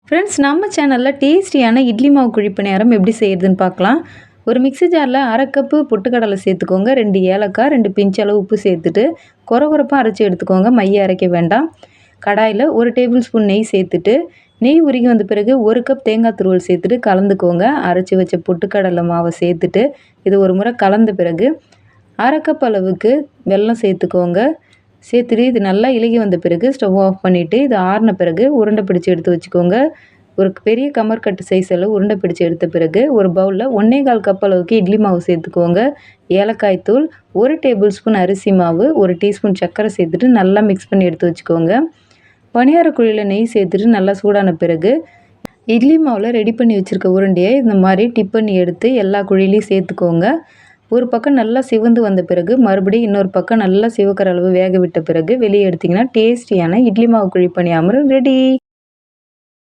Friends, நம்ம சேனலில் டேஸ்டியான இட்லி மாவு குழிப்பணியாரம் எப்படி செய்கிறதுன்னு பார்க்கலாம். ஒரு மிக்ஸி ஜாரில் 1/2 கப்பு பொட்டுக்கடலை சேர்த்துக்கோங்க, 2 ஏலக்காய், 2 பிஞ்ச் அளவு உப்பு சேர்த்துட்டு கொரகொரப்பாக அரைச்சி எடுத்துக்கோங்க. மைய அரைக்க வேண்டாம். கடாயில் 1 டேபிள் ஸ்பூன் நெய் சேர்த்துட்டு, நெய் உருகி வந்த பிறகு 1 கப் தேங்காய் துருவல் சேர்த்துட்டு கலந்துக்கோங்க. அரைச்சி வச்ச பொட்டுக்கடலை மாவை சேர்த்துட்டு இது ஒரு முறை கலந்த பிறகு 1/2 கப் அளவுக்கு வெல்லம் சேர்த்துக்கோங்க. சேர்த்துட்டு இது நல்லா இலகி வந்த பிறகு ஸ்டவ் ஆஃப் பண்ணிவிட்டு இது ஆறின பிறகு உருண்டை பிடிச்சி எடுத்து வச்சுக்கோங்க. ஒரு பெரிய கமர்கட்டு சைஸில் உருண்டை பிடிச்சி எடுத்த பிறகு ஒரு பவுலில் 1 1/4 கப் அளவுக்கு இட்லி மாவு சேர்த்துக்கோங்க. ஏலக்காய் தூள், 1 டேபிள் ஸ்பூன் அரிசி மாவு, 1 டீஸ்பூன் சர்க்கரை சேர்த்துட்டு நல்லா மிக்ஸ் பண்ணி எடுத்து வச்சுக்கோங்க. பணியார குழியில் நெய் சேர்த்துட்டு நல்லா சூடான பிறகு இட்லி மாவில் ரெடி பண்ணி வச்சுருக்க உருண்டையை இந்த மாதிரி டிப் பண்ணி எடுத்து எல்லா குழியிலையும் சேர்த்துக்கோங்க. ஒரு பக்கம் நல்லா சிவந்து வந்த பிறகு மறுபடியும் இன்னொரு பக்கம் நல்லா சிவக்கிற அளவு வேக விட்ட பிறகு வெளியே எடுத்திங்கன்னா டேஸ்டியான இட்லி மாவு குழிப்பணியாரம் ரெடி.